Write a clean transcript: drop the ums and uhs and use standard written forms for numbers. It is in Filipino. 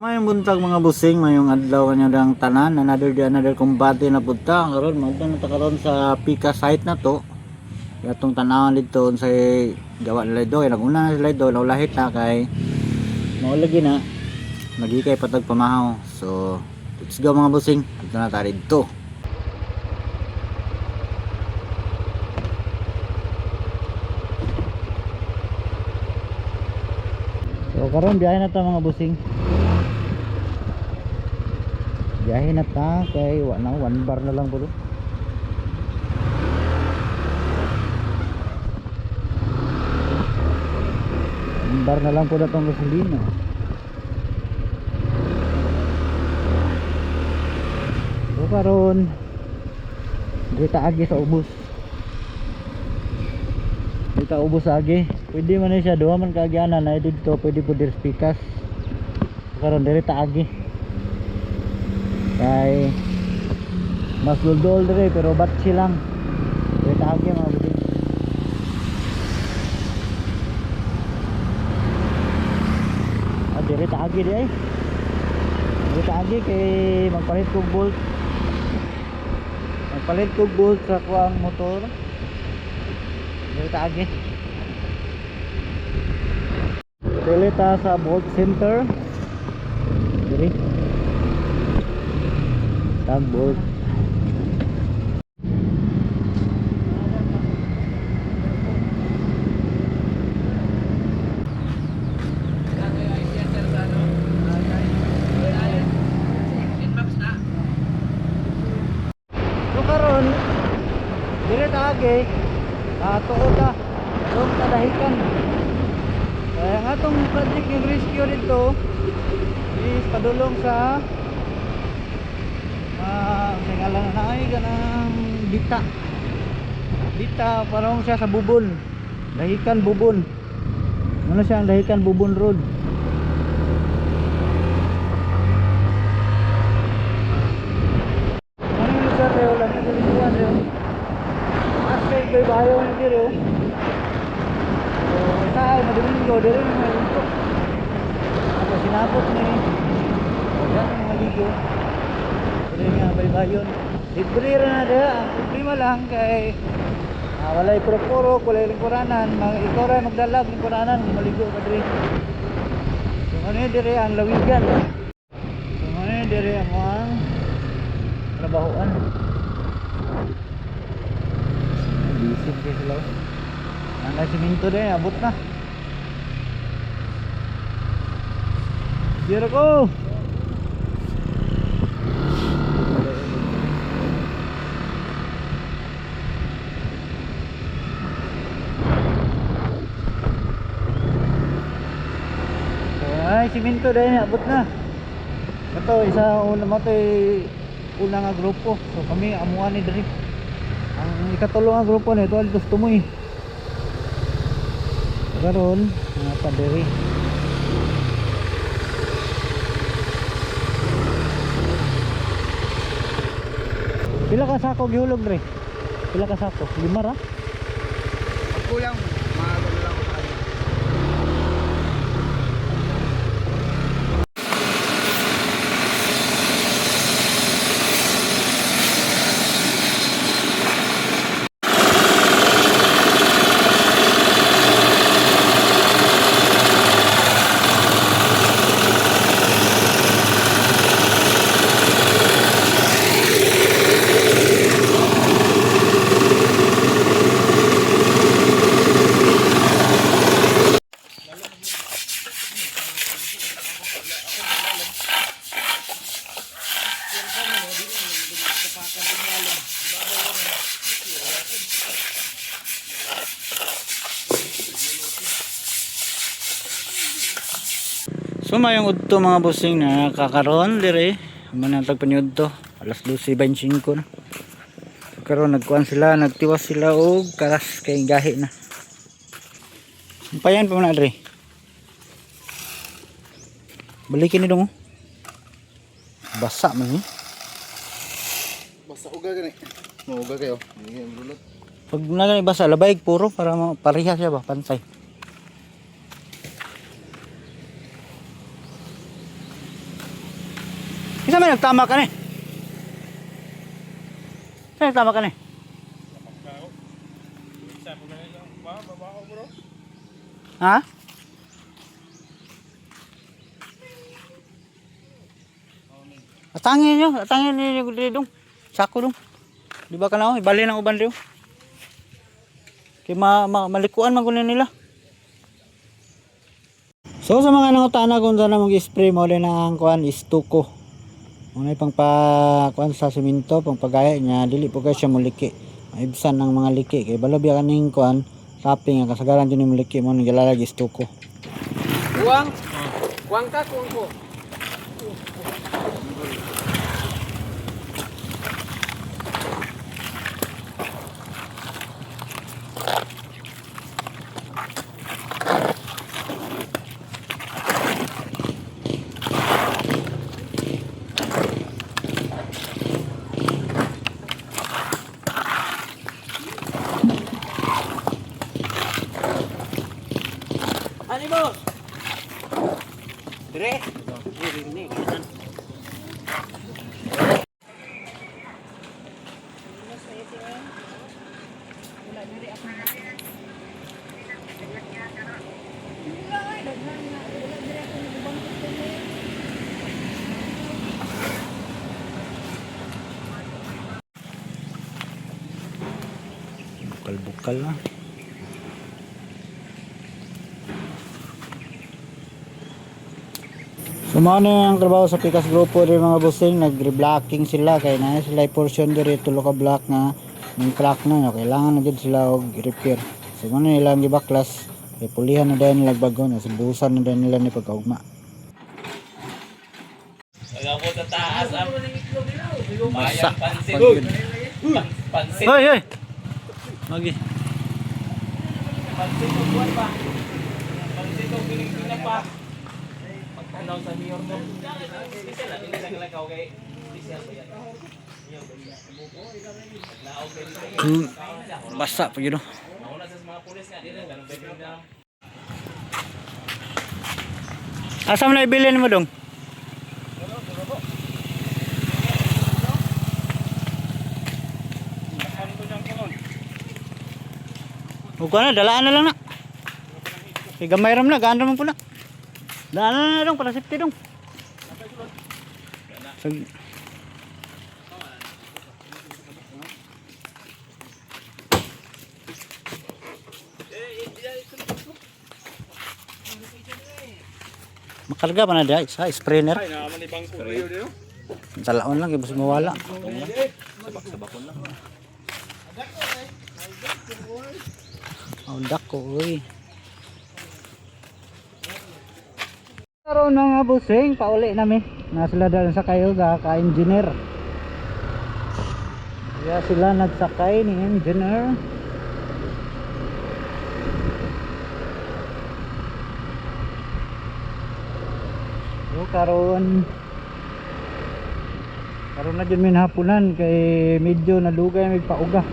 Mayong buntag mga busing, mayong adlaw kanya dang tanan, another kumbate na punta. Karon magto na ta karon sa Pika site na to. Atong tanawon dito sa gawa nila do, naguna na sila do, naulahit na kay maulagi na. Nagikay patag pamahaw. So, let's go mga busing. Dito na ta dito. So, karon biyahe na ta mga busing. Biyahe na ta kay one bar na lang po. One bar na lang po na itong gasolina. So karon dito agi sa ubos. Dito ubos agi. Pwede man siya duha man kaagyanan na dito pwede po dir spikas. Karon dito agi. Kay mas duldol dire pero batsi lang dito agi mga buding. Dito agi di ay dito agi kay magpalit kog bolt sa kuang motor dito agi dito sa bolt center diri tag bolt. So karon dire ta agi tuod ta dong kadahikan kaya nga tong project yung rescue dito is padulong sa ngalan na ay ganang dita parang siya sa bubon dahikan bubon ano siya ang dahikan bubon road. Ano yung lugar tayo lang na dilihan rin aspect bay bayo na dito so isa ay madomingo dito yung mga luntok ako sinapot ni yan yung mga ligo dito nga baybayon libre na dito. Ang problema lang kay walay puro-puro walay lingkuranan ikaw rin magdalag lingkuranan maligo ka dito so ano yun dito ang lawigan so ano yun dito ang mga trabahoan bisip kayo sila ang siminto din abot na zero ko ay siminto din abot na ito isa una mo ito una nga grupo so kami amuan ni Dri ang ikatulong nga grupo nito altos tumoy karon mga padiri pila ka sako gihulog Dri pila ka sako 5 ra kulang mga lang ko sa kanya. So mayong udto mga busing na kakaroon dire manatag paniud to alas 12:25 na karon nagkuan sila nagtiwas sila og karas kay gahi na payan pa man dire balikin ni dong basa man ni Basta uga gani. Mauga kayo. pag nagani basa labay puro para parehas siya ba pansay. Isa may nagtama ka ni? Isa nagtama ka ni? Ha? Atangin niyo dito dong. Sako dong. Di ba kana ibali ng uban diyo? Kay malikuan man kunin nila. So sa mga nangutana kung saan mag-spray mo din ang kuan istuko. Unay pang kuan sa semento, pang pagaya niya dili po kay siya muliki. Maibsan ng mga liki kay balob ya kaning kuan tapping ang kasagaran din yung muliki mo nilalag istuko. Kuwang. Kuwang ka, kuwang ko. Ano mo? Dire. Ini kan. Bukal-bukal na. Sumano ang trabaho sa Pikas Grupo rin mga bossing, nag-reblocking sila kay na sila portion diri tulo ka block nga ng crack na kailangan na gid sila og repair. Sumano nila ang gibaklas kay pulihan na dahil nila bago na subusan na dahil nila ni pagkaugma. Ako sa taas ang bayang pansit. Pansit. Hoy. Magi. Pansit o buwan pa. Pansit o piling-piling pa. Pagkanaw sa New York mo. Special na, hindi lang lagaw kay special ba yan? Naglaog kay dito. Basa pa yun. Mauna sa mga pulis nga, dito ganun pwede na. Asa mo na ibilin mo dong? Huwag na, dalaan na lang na. Kaya gamay ram na, gaan naman po na. Daanan na dong, para safety dong. Makarga pa na dia, isa, sprayer. Ay, naman ibang kumayo dito. Talaon lang, ibus mawala. Sabak-sabakon lang. Oh, dako, uy. Karoon ng busing, pauli namin. Nasila dahil sa kayo, ka-engineer. Kaya sila nagsakay ni engineer. So, karoon na dyan min hapunan kay medyo nadugay may pauga.